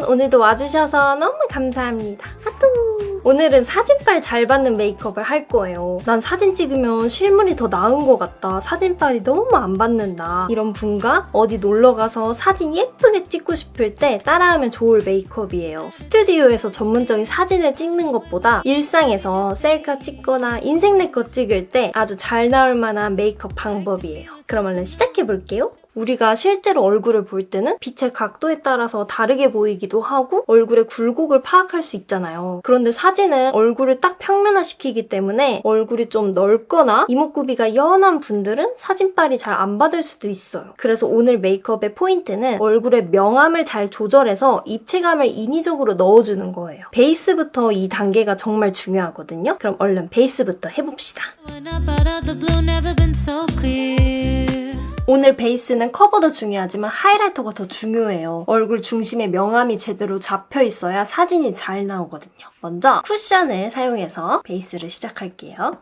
오늘도 와주셔서 너무 감사합니다. 하뚜. 오늘은 사진빨 잘 받는 메이크업을 할 거예요. 난 사진 찍으면 실물이 더 나은 것 같다. 사진빨이 너무 안 받는다. 이런 분과 어디 놀러가서 사진 예쁘게 찍고 싶을 때 따라하면 좋을 메이크업이에요. 스튜디오에서 전문적인 사진을 찍는 것보다 일상에서 셀카 찍거나 인생 내 거 찍을 때 아주 잘 나올 만한 메이크업 방법이에요. 그럼 얼른 시작해볼게요. 우리가 실제로 얼굴을 볼 때는 빛의 각도에 따라서 다르게 보이기도 하고 얼굴의 굴곡을 파악할 수 있잖아요. 그런데 사진은 얼굴을 딱 평면화시키기 때문에 얼굴이 좀 넓거나 이목구비가 연한 분들은 사진빨이 잘 안 받을 수도 있어요. 그래서 오늘 메이크업의 포인트는 얼굴의 명암을 잘 조절해서 입체감을 인위적으로 넣어주는 거예요. 베이스부터 이 단계가 정말 중요하거든요. 그럼 얼른 베이스부터 해봅시다. 오늘 베이스는 커버도 중요하지만 하이라이터가 더 중요해요. 얼굴 중심에 명암이 제대로 잡혀 있어야 사진이 잘 나오거든요. 먼저 쿠션을 사용해서 베이스를 시작할게요.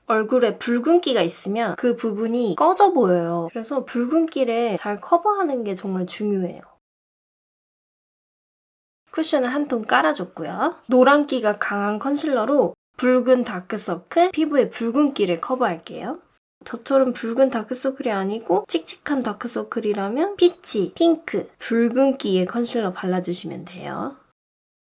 얼굴에 붉은기가 있으면 그 부분이 꺼져 보여요. 그래서 붉은기를 잘 커버하는 게 정말 중요해요. 쿠션을 한 통 깔아줬고요. 노란기가 강한 컨실러로 붉은 다크서클, 피부의 붉은기를 커버할게요. 저처럼 붉은 다크서클이 아니고 칙칙한 다크서클이라면 피치, 핑크, 붉은기의 컨실러 발라주시면 돼요.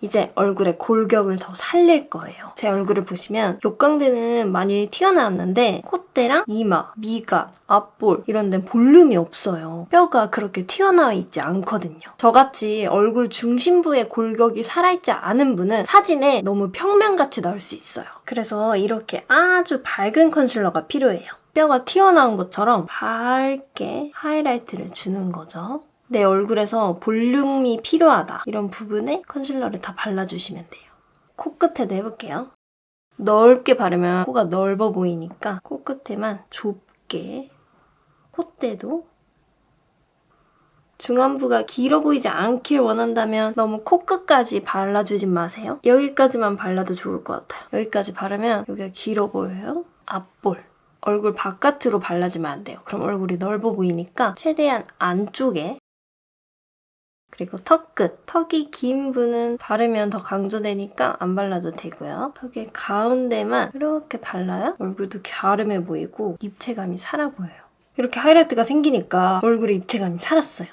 이제 얼굴에 골격을 더 살릴 거예요. 제 얼굴을 보시면 역광대는 많이 튀어나왔는데 콧대랑 이마, 미각, 앞볼 이런 데는 볼륨이 없어요. 뼈가 그렇게 튀어나와 있지 않거든요. 저같이 얼굴 중심부에 골격이 살아있지 않은 분은 사진에 너무 평면같이 나올 수 있어요. 그래서 이렇게 아주 밝은 컨실러가 필요해요. 뼈가 튀어나온 것처럼 밝게 하이라이트를 주는 거죠. 내 얼굴에서 볼륨이 필요하다. 이런 부분에 컨실러를 다 발라주시면 돼요. 코끝에도 해볼게요. 넓게 바르면 코가 넓어 보이니까 코끝에만 좁게. 콧대도 중안부가 길어 보이지 않길 원한다면 너무 코끝까지 발라주지 마세요. 여기까지만 발라도 좋을 것 같아요. 여기까지 바르면 여기가 길어 보여요. 앞볼. 얼굴 바깥으로 발라주면 안 돼요. 그럼 얼굴이 넓어 보이니까 최대한 안쪽에. 그리고 턱끝. 턱이 긴 분은 바르면 더 강조되니까 안 발라도 되고요. 턱의 가운데만 이렇게 발라야 얼굴도 갸름해 보이고 입체감이 살아 보여요. 이렇게 하이라이트가 생기니까 얼굴에 입체감이 살았어요.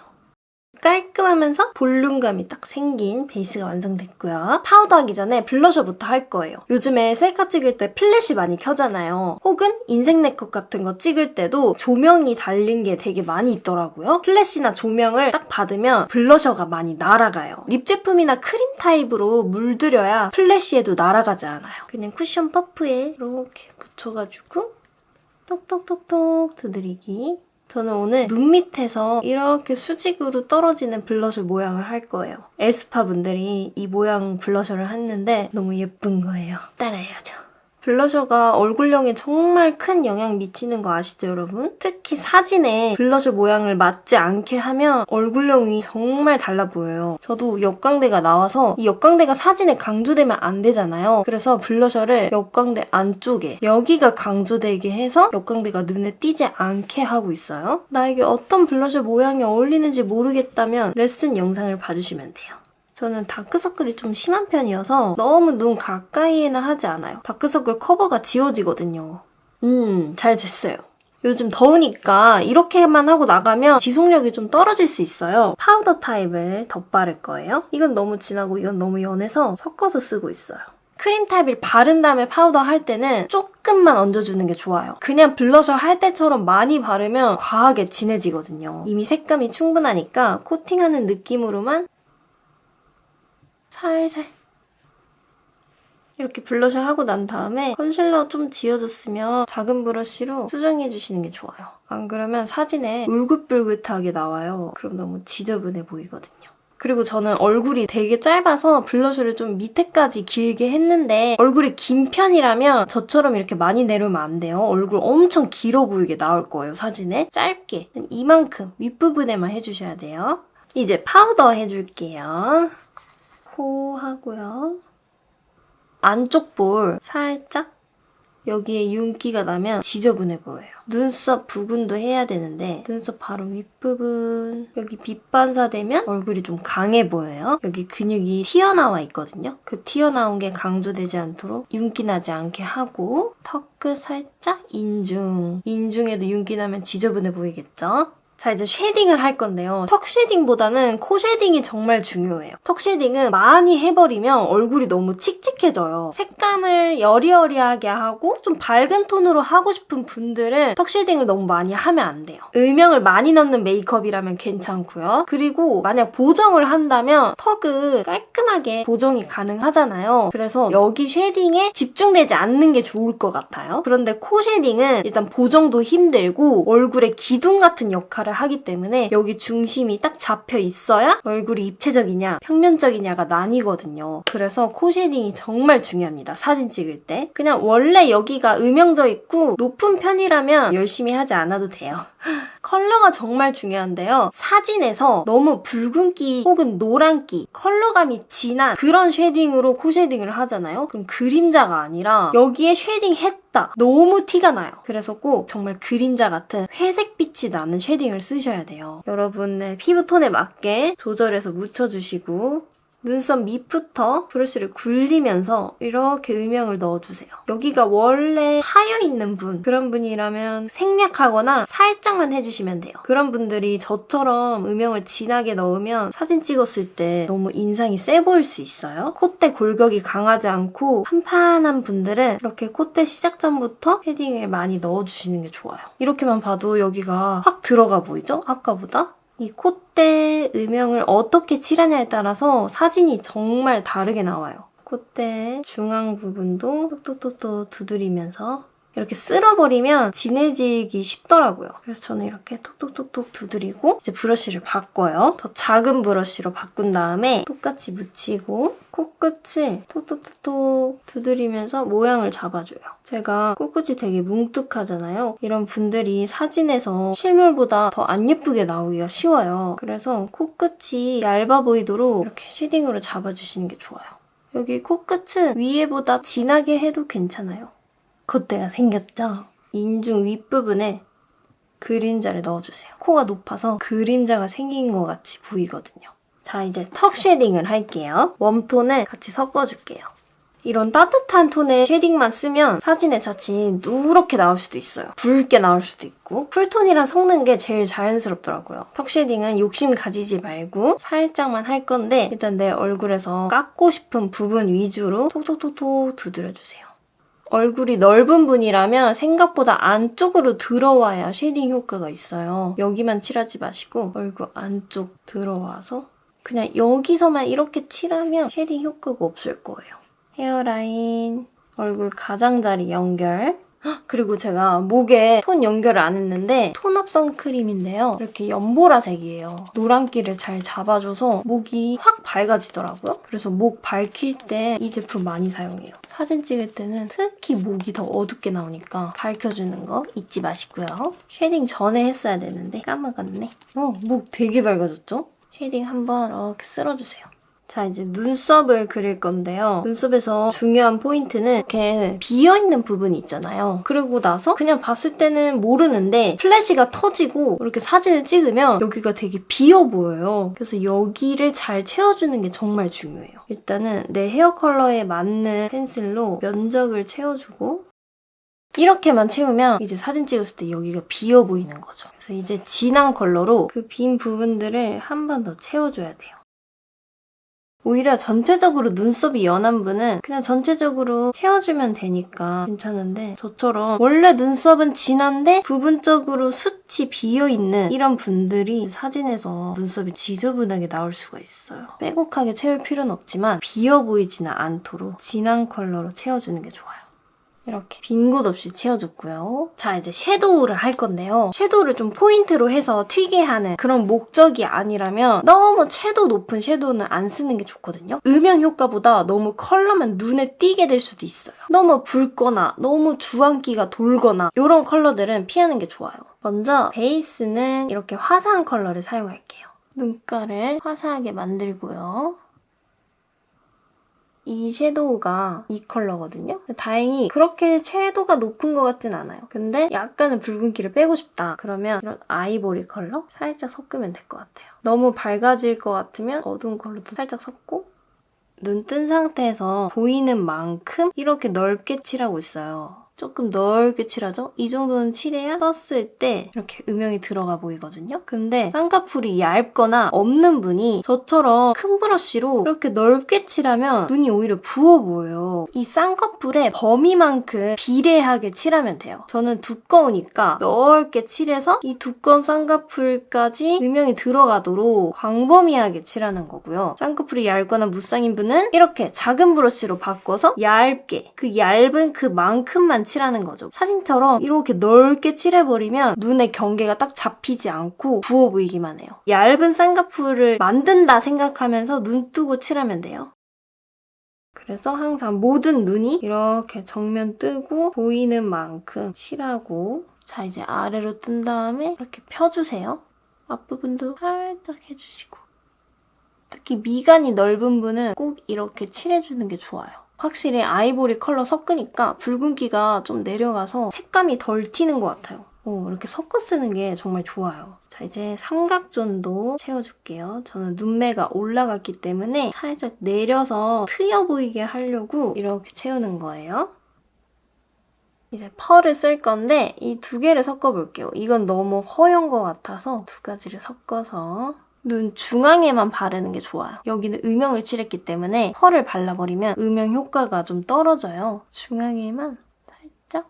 깔끔하면서 볼륨감이 딱 생긴 베이스가 완성됐고요. 파우더하기 전에 블러셔부터 할 거예요. 요즘에 셀카 찍을 때 플래시 많이 켜잖아요. 혹은 인생 네컷 같은 거 찍을 때도 조명이 달린 게 되게 많이 있더라고요. 플래시나 조명을 딱 받으면 블러셔가 많이 날아가요. 립 제품이나 크림 타입으로 물들여야 플래시에도 날아가지 않아요. 그냥 쿠션 퍼프에 이렇게 묻혀가지고 똑똑똑똑 두드리기. 저는 오늘 눈 밑에서 이렇게 수직으로 떨어지는 블러셔 모양을 할 거예요. 에스파 분들이 이 모양 블러셔를 했는데 너무 예쁜 거예요. 따라해야죠. 블러셔가 얼굴형에 정말 큰 영향 미치는 거 아시죠, 여러분? 특히 사진에 블러셔 모양을 맞지 않게 하면 얼굴형이 정말 달라 보여요. 저도 역광대가 나와서 이 역광대가 사진에 강조되면 안 되잖아요. 그래서 블러셔를 역광대 안쪽에 여기가 강조되게 해서 역광대가 눈에 띄지 않게 하고 있어요. 나에게 어떤 블러셔 모양이 어울리는지 모르겠다면 레슨 영상을 봐주시면 돼요. 저는 다크서클이 좀 심한 편이어서 너무 눈 가까이에는 하지 않아요. 다크서클 커버가 지워지거든요. 잘 됐어요. 요즘 더우니까 이렇게만 하고 나가면 지속력이 좀 떨어질 수 있어요. 파우더 타입을 덧바를 거예요. 이건 너무 진하고 이건 너무 연해서 섞어서 쓰고 있어요. 크림 타입을 바른 다음에 파우더 할 때는 조금만 얹어주는 게 좋아요. 그냥 블러셔 할 때처럼 많이 바르면 과하게 진해지거든요. 이미 색감이 충분하니까 코팅하는 느낌으로만 살살 이렇게 블러셔 하고 난 다음에 컨실러 좀 지워졌으면 작은 브러쉬로 수정해주시는 게 좋아요. 안 그러면 사진에 울긋불긋하게 나와요. 그럼 너무 지저분해 보이거든요. 그리고 저는 얼굴이 되게 짧아서 블러셔를 좀 밑에까지 길게 했는데 얼굴이 긴 편이라면 저처럼 이렇게 많이 내려오면 안 돼요. 얼굴 엄청 길어 보이게 나올 거예요, 사진에. 짧게 이만큼 윗부분에만 해주셔야 돼요. 이제 파우더 해줄게요. 코 하고요. 안쪽 볼 살짝 여기에 윤기가 나면 지저분해 보여요. 눈썹 부분도 해야 되는데 눈썹 바로 윗부분 여기 빛 반사되면 얼굴이 좀 강해 보여요. 여기 근육이 튀어나와 있거든요. 그 튀어나온 게 강조되지 않도록 윤기 나지 않게 하고 턱끝 살짝 인중에도 윤기 나면 지저분해 보이겠죠? 자, 이제 쉐딩을 할 건데요. 턱 쉐딩보다는 코 쉐딩이 정말 중요해요. 턱 쉐딩은 많이 해버리면 얼굴이 너무 칙칙해져요. 색감을 여리여리하게 하고 좀 밝은 톤으로 하고 싶은 분들은 턱 쉐딩을 너무 많이 하면 안 돼요. 음영을 많이 넣는 메이크업이라면 괜찮고요. 그리고 만약 보정을 한다면 턱은 깔끔하게 보정이 가능하잖아요. 그래서 여기 쉐딩에 집중되지 않는 게 좋을 것 같아요. 그런데 코 쉐딩은 일단 보정도 힘들고 얼굴에 기둥 같은 역할을 하기 때문에 여기 중심이 딱 잡혀 있어야 얼굴이 입체적이냐 평면적이냐가 나뉘거든요. 그래서 코 쉐딩이 정말 중요합니다. 사진 찍을 때. 그냥 원래 여기가 음영져 있고 높은 편이라면 열심히 하지 않아도 돼요. 컬러가 정말 중요한데요. 사진에서 너무 붉은기 혹은 노란기, 컬러감이 진한 그런 쉐딩으로 코 쉐딩을 하잖아요. 그럼 그림자가 아니라 여기에 쉐딩 했다. 너무 티가 나요. 그래서 꼭 정말 그림자 같은 회색빛이 나는 쉐딩을 쓰셔야 돼요. 여러분의 피부톤에 맞게 조절해서 묻혀주시고 눈썹 밑부터 브러쉬를 굴리면서 이렇게 음영을 넣어주세요. 여기가 원래 하여있는 분, 그런 분이라면 생략하거나 살짝만 해주시면 돼요. 그런 분들이 저처럼 음영을 진하게 넣으면 사진 찍었을 때 너무 인상이 세 보일 수 있어요. 콧대 골격이 강하지 않고 판판한 분들은 이렇게 콧대 시작 전부터 쉐딩을 많이 넣어주시는 게 좋아요. 이렇게만 봐도 여기가 확 들어가 보이죠? 아까보다? 이 콧대 음영을 어떻게 칠하냐에 따라서 사진이 정말 다르게 나와요. 콧대 중앙 부분도 톡톡톡톡 두드리면서 이렇게 쓸어버리면 진해지기 쉽더라고요. 그래서 저는 이렇게 톡톡톡톡 두드리고 이제 브러쉬를 바꿔요. 더 작은 브러쉬로 바꾼 다음에 똑같이 묻히고 코끝을 톡톡톡톡 두드리면서 모양을 잡아줘요. 제가 코끝이 되게 뭉툭하잖아요. 이런 분들이 사진에서 실물보다 더 안 예쁘게 나오기가 쉬워요. 그래서 코끝이 얇아 보이도록 이렇게 쉐딩으로 잡아주시는 게 좋아요. 여기 코끝은 위에보다 진하게 해도 괜찮아요. 콧대가 생겼죠? 인중 윗부분에 그림자를 넣어주세요. 코가 높아서 그림자가 생긴 것 같이 보이거든요. 자, 이제 턱 쉐딩을 할게요. 웜톤을 같이 섞어줄게요. 이런 따뜻한 톤의 쉐딩만 쓰면 사진에 자칫 누렇게 나올 수도 있어요. 붉게 나올 수도 있고 쿨톤이랑 섞는 게 제일 자연스럽더라고요. 턱 쉐딩은 욕심 가지지 말고 살짝만 할 건데 일단 내 얼굴에서 깎고 싶은 부분 위주로 톡톡톡톡 두드려주세요. 얼굴이 넓은 분이라면 생각보다 안쪽으로 들어와야 쉐딩 효과가 있어요. 여기만 칠하지 마시고 얼굴 안쪽 들어와서 그냥 여기서만 이렇게 칠하면 쉐딩 효과가 없을 거예요. 헤어라인, 얼굴 가장자리 연결. 그리고 제가 목에 톤 연결을 안 했는데 톤업 선크림인데요. 이렇게 연보라색이에요. 노란기를 잘 잡아줘서 목이 확 밝아지더라고요. 그래서 목 밝힐 때 이 제품 많이 사용해요. 사진 찍을 때는 특히 목이 더 어둡게 나오니까 밝혀주는 거 잊지 마시고요. 쉐딩 전에 했어야 되는데 까먹었네. 목 되게 밝아졌죠? 쉐딩 한번 이렇게 쓸어주세요. 자, 이제 눈썹을 그릴 건데요. 눈썹에서 중요한 포인트는 이렇게 비어있는 부분이 있잖아요. 그러고 나서 그냥 봤을 때는 모르는데 플래시가 터지고 이렇게 사진을 찍으면 여기가 되게 비어 보여요. 그래서 여기를 잘 채워주는 게 정말 중요해요. 일단은 내 헤어 컬러에 맞는 펜슬로 면적을 채워주고 이렇게만 채우면 이제 사진 찍었을 때 여기가 비어 보이는 거죠. 그래서 이제 진한 컬러로 그 빈 부분들을 한 번 더 채워줘야 돼요. 오히려 전체적으로 눈썹이 연한 분은 그냥 전체적으로 채워주면 되니까 괜찮은데 저처럼 원래 눈썹은 진한데 부분적으로 숱이 비어있는 이런 분들이 사진에서 눈썹이 지저분하게 나올 수가 있어요. 빼곡하게 채울 필요는 없지만 비어 보이지는 않도록 진한 컬러로 채워주는 게 좋아요. 이렇게 빈 곳 없이 채워줬고요. 자, 이제 섀도우를 할 건데요. 섀도우를 좀 포인트로 해서 튀게 하는 그런 목적이 아니라면 너무 채도 높은 섀도우는 안 쓰는 게 좋거든요. 음영 효과보다 너무 컬러만 눈에 띄게 될 수도 있어요. 너무 붉거나 너무 주황기가 돌거나 이런 컬러들은 피하는 게 좋아요. 먼저 베이스는 이렇게 화사한 컬러를 사용할게요. 눈가를 화사하게 만들고요. 이 섀도우가 이 컬러거든요. 다행히 그렇게 채도가 높은 것 같진 않아요. 근데 약간은 붉은기를 빼고 싶다. 그러면 이런 아이보리 컬러 살짝 섞으면 될 것 같아요. 너무 밝아질 것 같으면 어두운 컬러도 살짝 섞고 눈 뜬 상태에서 보이는 만큼 이렇게 넓게 칠하고 있어요. 조금 넓게 칠하죠? 이 정도는 칠해야 떴을 때 이렇게 음영이 들어가 보이거든요? 근데 쌍꺼풀이 얇거나 없는 분이 저처럼 큰 브러쉬로 이렇게 넓게 칠하면 눈이 오히려 부어 보여요. 이 쌍꺼풀의 범위만큼 비례하게 칠하면 돼요. 저는 두꺼우니까 넓게 칠해서 이 두꺼운 쌍꺼풀까지 음영이 들어가도록 광범위하게 칠하는 거고요. 쌍꺼풀이 얇거나 무쌍인 분은 이렇게 작은 브러쉬로 바꿔서 얇게, 그 얇은 그만큼만 칠하는 거죠. 사진처럼 이렇게 넓게 칠해버리면 눈의 경계가 딱 잡히지 않고 부어 보이기만 해요. 얇은 쌍꺼풀을 만든다 생각하면서 눈 뜨고 칠하면 돼요. 그래서 항상 모든 눈이 이렇게 정면 뜨고 보이는 만큼 칠하고, 자 이제 아래로 뜬 다음에 이렇게 펴주세요. 앞부분도 살짝 해주시고, 특히 미간이 넓은 분은 꼭 이렇게 칠해주는 게 좋아요. 확실히 아이보리 컬러 섞으니까 붉은기가 좀 내려가서 색감이 덜 튀는 것 같아요. 이렇게 섞어 쓰는 게 정말 좋아요. 자, 이제 삼각존도 채워줄게요. 저는 눈매가 올라갔기 때문에 살짝 내려서 트여 보이게 하려고 이렇게 채우는 거예요. 이제 펄을 쓸 건데 이 두 개를 섞어볼게요. 이건 너무 허연 것 같아서 두 가지를 섞어서 눈 중앙에만 바르는 게 좋아요. 여기는 음영을 칠했기 때문에 펄을 발라버리면 음영 효과가 좀 떨어져요. 중앙에만 살짝.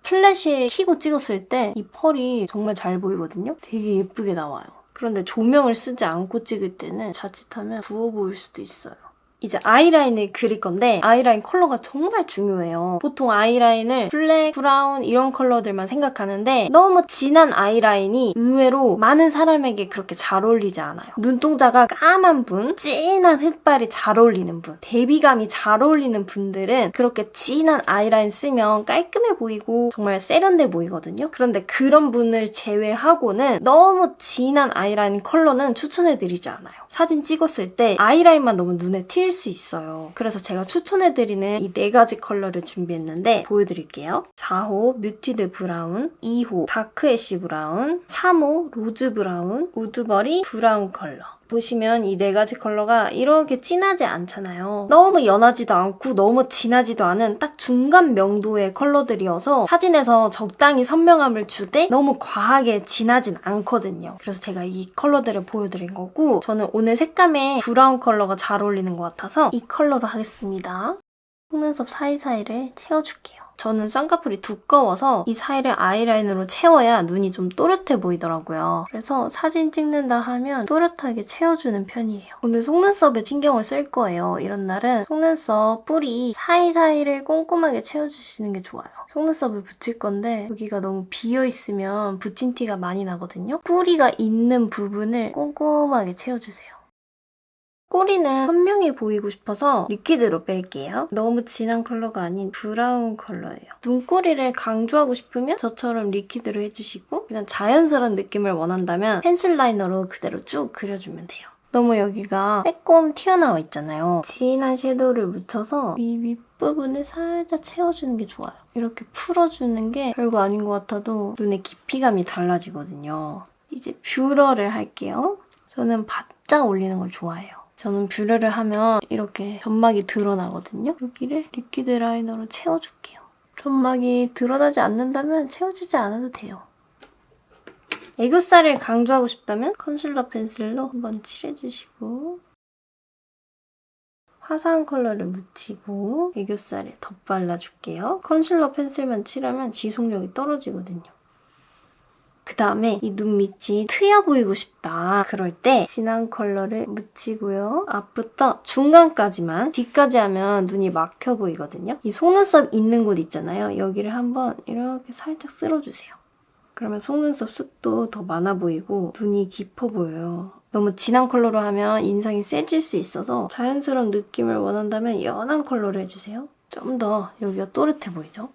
플래시에 켜고 찍었을 때 이 펄이 정말 잘 보이거든요? 되게 예쁘게 나와요. 그런데 조명을 쓰지 않고 찍을 때는 자칫하면 부어 보일 수도 있어요. 이제 아이라인을 그릴 건데 아이라인 컬러가 정말 중요해요. 보통 아이라인을 블랙, 브라운 이런 컬러들만 생각하는데 너무 진한 아이라인이 의외로 많은 사람에게 그렇게 잘 어울리지 않아요. 눈동자가 까만 분, 진한 흑발이 잘 어울리는 분, 대비감이 잘 어울리는 분들은 그렇게 진한 아이라인 쓰면 깔끔해 보이고 정말 세련돼 보이거든요. 그런데 그런 분을 제외하고는 너무 진한 아이라인 컬러는 추천해드리지 않아요. 사진 찍었을 때 아이라인만 너무 눈에 튈 수 있어요. 그래서 제가 추천해드리는 이 4가지 컬러를 준비했는데 보여드릴게요. 4호 뮤티드 브라운, 2호 다크 애쉬 브라운, 3호 로즈 브라운, 우드버리 브라운 컬러. 보시면 이 4가지 컬러가 이렇게 진하지 않잖아요. 너무 연하지도 않고 너무 진하지도 않은 딱 중간 명도의 컬러들이어서 사진에서 적당히 선명함을 주되 너무 과하게 진하진 않거든요. 그래서 제가 이 컬러들을 보여드린 거고, 저는 오늘 색감에 브라운 컬러가 잘 어울리는 것 같아서 이 컬러로 하겠습니다. 속눈썹 사이사이를 채워줄게요. 저는 쌍꺼풀이 두꺼워서 이 사이를 아이라인으로 채워야 눈이 좀 또렷해 보이더라고요. 그래서 사진 찍는다 하면 또렷하게 채워주는 편이에요. 오늘 속눈썹에 신경을 쓸 거예요. 이런 날은 속눈썹 뿌리 사이사이를 꼼꼼하게 채워주시는 게 좋아요. 속눈썹을 붙일 건데 여기가 너무 비어있으면 붙인 티가 많이 나거든요. 뿌리가 있는 부분을 꼼꼼하게 채워주세요. 꼬리는 선명해 보이고 싶어서 리퀴드로 뺄게요. 너무 진한 컬러가 아닌 브라운 컬러예요. 눈꼬리를 강조하고 싶으면 저처럼 리퀴드로 해주시고, 그냥 자연스러운 느낌을 원한다면 펜슬 라이너로 그대로 쭉 그려주면 돼요. 너무 여기가 빼꼼 튀어나와 있잖아요. 진한 섀도우를 묻혀서 이 윗부분을 살짝 채워주는 게 좋아요. 이렇게 풀어주는 게 별거 아닌 것 같아도 눈의 깊이감이 달라지거든요. 이제 뷰러를 할게요. 저는 바짝 올리는 걸 좋아해요. 저는 뷰러를 하면 이렇게 점막이 드러나거든요. 여기를 리퀴드 라이너로 채워줄게요. 점막이 드러나지 않는다면 채워주지 않아도 돼요. 애교살을 강조하고 싶다면 컨실러 펜슬로 한번 칠해주시고, 화사한 컬러를 묻히고 애교살에 덧발라줄게요. 컨실러 펜슬만 칠하면 지속력이 떨어지거든요. 그 다음에 이 눈 밑이 트여 보이고 싶다. 그럴 때 진한 컬러를 묻히고요. 앞부터 중간까지만, 뒤까지 하면 눈이 막혀 보이거든요. 이 속눈썹 있는 곳 있잖아요. 여기를 한번 이렇게 살짝 쓸어주세요. 그러면 속눈썹 숱도 더 많아 보이고 눈이 깊어 보여요. 너무 진한 컬러로 하면 인상이 세질 수 있어서 자연스러운 느낌을 원한다면 연한 컬러로 해주세요. 좀 더 여기가 또렷해 보이죠?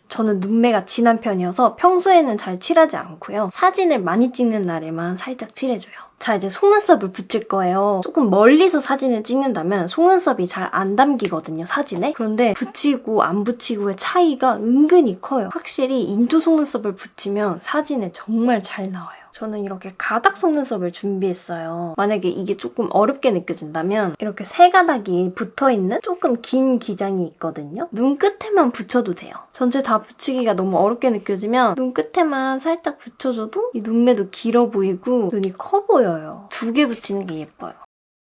저는 눈매가 진한 편이어서 평소에는 잘 칠하지 않고요. 사진을 많이 찍는 날에만 살짝 칠해줘요. 자, 이제 속눈썹을 붙일 거예요. 조금 멀리서 사진을 찍는다면 속눈썹이 잘 안 담기거든요, 사진에. 그런데 붙이고 안 붙이고의 차이가 은근히 커요. 확실히 인조 속눈썹을 붙이면 사진에 정말 잘 나와요. 저는 이렇게 가닥 속눈썹을 준비했어요. 만약에 이게 조금 어렵게 느껴진다면 이렇게 세 가닥이 붙어있는 조금 긴 기장이 있거든요. 눈 끝에만 붙여도 돼요. 전체 다 붙이기가 너무 어렵게 느껴지면 눈 끝에만 살짝 붙여줘도 이 눈매도 길어 보이고 눈이 커 보여요. 2개 붙이는 게 예뻐요.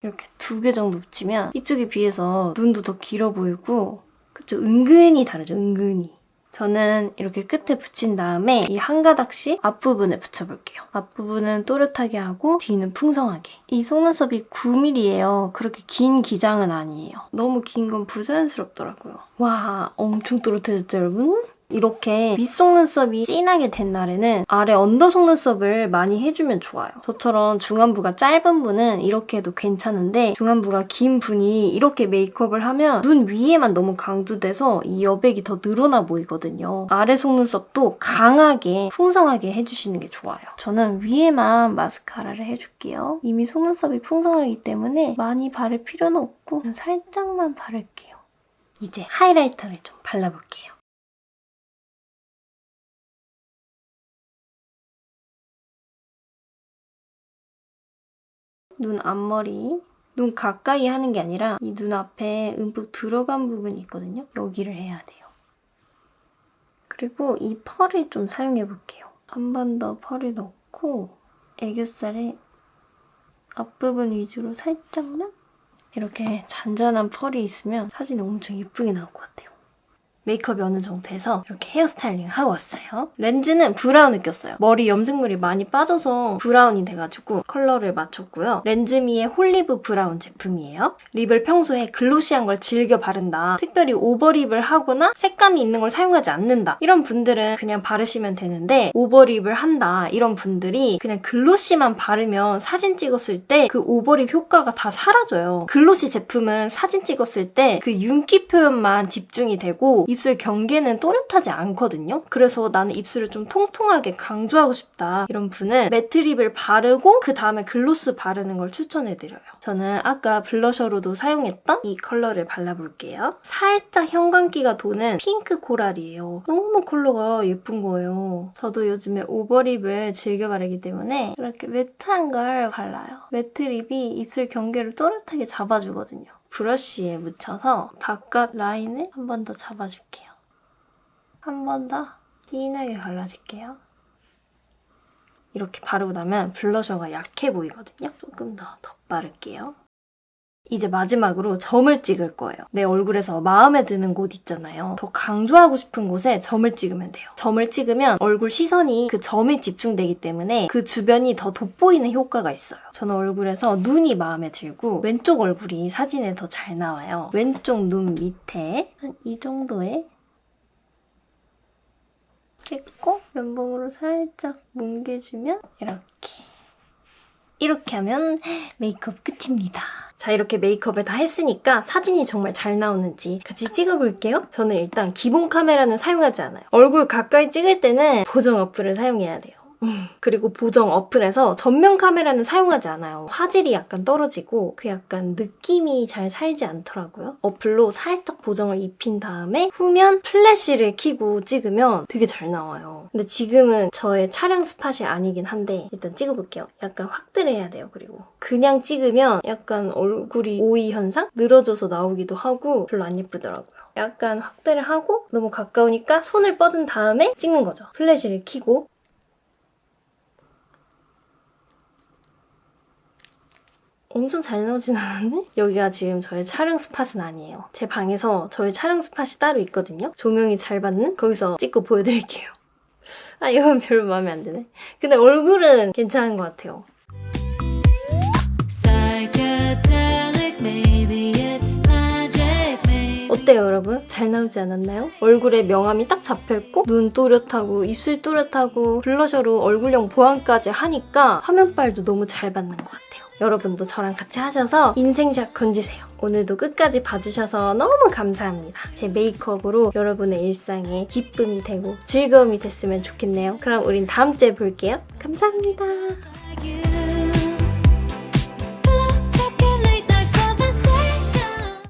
이렇게 2개 정도 붙이면 이쪽에 비해서 눈도 더 길어 보이고 그쵸? 은근히 다르죠, 은근히. 저는 이렇게 끝에 붙인 다음에 이 한 가닥씩 앞부분에 붙여볼게요. 앞부분은 또렷하게 하고 뒤는 풍성하게. 이 속눈썹이 9mm예요. 그렇게 긴 기장은 아니에요. 너무 긴 건 부자연스럽더라고요. 와, 엄청 또렷해졌죠, 여러분? 이렇게 윗속눈썹이 진하게 된 날에는 아래 언더 속눈썹을 많이 해주면 좋아요. 저처럼 중안부가 짧은 분은 이렇게 해도 괜찮은데 중안부가 긴 분이 이렇게 메이크업을 하면 눈 위에만 너무 강조돼서 이 여백이 더 늘어나 보이거든요. 아래 속눈썹도 강하게 풍성하게 해주시는 게 좋아요. 저는 위에만 마스카라를 해줄게요. 이미 속눈썹이 풍성하기 때문에 많이 바를 필요는 없고 그냥 살짝만 바를게요. 이제 하이라이터를 좀 발라볼게요. 눈 앞머리, 눈 가까이 하는 게 아니라 이 눈 앞에 움푹 들어간 부분이 있거든요. 여기를 해야 돼요. 그리고 이 펄을 좀 사용해볼게요. 한 번 더 펄을 넣고 애교살에 앞부분 위주로 살짝만 이렇게 잔잔한 펄이 있으면 사진이 엄청 예쁘게 나올 것 같아요. 메이크업이 어느 정도 돼서 이렇게 헤어스타일링 하고 왔어요. 렌즈는 브라운을 꼈어요. 머리 염색물이 많이 빠져서 브라운이 돼가지고 컬러를 맞췄고요. 렌즈미의 홀리브 브라운 제품이에요. 립을 평소에 글로시한 걸 즐겨 바른다. 특별히 오버립을 하거나 색감이 있는 걸 사용하지 않는다. 이런 분들은 그냥 바르시면 되는데 오버립을 한다. 이런 분들이 그냥 글로시만 바르면 사진 찍었을 때 그 오버립 효과가 다 사라져요. 글로시 제품은 사진 찍었을 때 그 윤기 표현만 집중이 되고 입술 경계는 또렷하지 않거든요. 그래서 나는 입술을 좀 통통하게 강조하고 싶다. 이런 분은 매트 립을 바르고 그 다음에 글로스 바르는 걸 추천해드려요. 저는 아까 블러셔로도 사용했던 이 컬러를 발라볼게요. 살짝 형광기가 도는 핑크 코랄이에요. 너무 컬러가 예쁜 거예요. 저도 요즘에 오버립을 즐겨 바르기 때문에 이렇게 매트한 걸 발라요. 매트 립이 입술 경계를 또렷하게 잡아주거든요. 브러쉬에 묻혀서 바깥 라인을 한 번 더 잡아줄게요. 한 번 더 진하게 발라줄게요. 이렇게 바르고 나면 블러셔가 약해 보이거든요. 조금 더 바를게요. 이제 마지막으로 점을 찍을 거예요. 내 얼굴에서 마음에 드는 곳 있잖아요. 더 강조하고 싶은 곳에 점을 찍으면 돼요. 점을 찍으면 얼굴 시선이 그 점에 집중되기 때문에 그 주변이 더 돋보이는 효과가 있어요. 저는 얼굴에서 눈이 마음에 들고 왼쪽 얼굴이 사진에 더 잘 나와요. 왼쪽 눈 밑에 한 이 정도에 찍고 면봉으로 살짝 뭉개주면 이렇게 하면 메이크업 끝입니다. 자, 이렇게 메이크업을 다 했으니까 사진이 정말 잘 나오는지 같이 찍어볼게요. 저는 일단 기본 카메라는 사용하지 않아요. 얼굴 가까이 찍을 때는 보정 어플을 사용해야 돼요. 그리고 보정 어플에서 전면 카메라는 사용하지 않아요. 화질이 약간 떨어지고 그 약간 느낌이 잘 살지 않더라고요. 어플로 살짝 보정을 입힌 다음에 후면 플래시를 켜고 찍으면 되게 잘 나와요. 근데 지금은 저의 촬영 스팟이 아니긴 한데 일단 찍어볼게요. 약간 확대를 해야 돼요. 그리고 그냥 찍으면 약간 얼굴이 오이 현상? 늘어져서 나오기도 하고 별로 안 예쁘더라고요. 약간 확대를 하고 너무 가까우니까 손을 뻗은 다음에 찍는 거죠. 플래시를 켜고 엄청 잘 나오진 않았네? 여기가 지금 저의 촬영 스팟은 아니에요. 제 방에서 저의 촬영 스팟이 따로 있거든요. 조명이 잘 받는? 거기서 찍고 보여드릴게요. 아, 이건 별로 마음에 안 드네. 근데 얼굴은 괜찮은 것 같아요. 어때요 여러분? 잘 나오지 않았나요? 얼굴에 명암이 딱 잡혀있고 눈 또렷하고 입술 또렷하고 블러셔로 얼굴형 보완까지 하니까 화면빨도 너무 잘 받는 것 같아요. 여러분도 저랑 같이 하셔서 인생샷 건지세요. 오늘도 끝까지 봐주셔서 너무 감사합니다. 제 메이크업으로 여러분의 일상에 기쁨이 되고 즐거움이 됐으면 좋겠네요. 그럼 우린 다음 주에 볼게요. 감사합니다.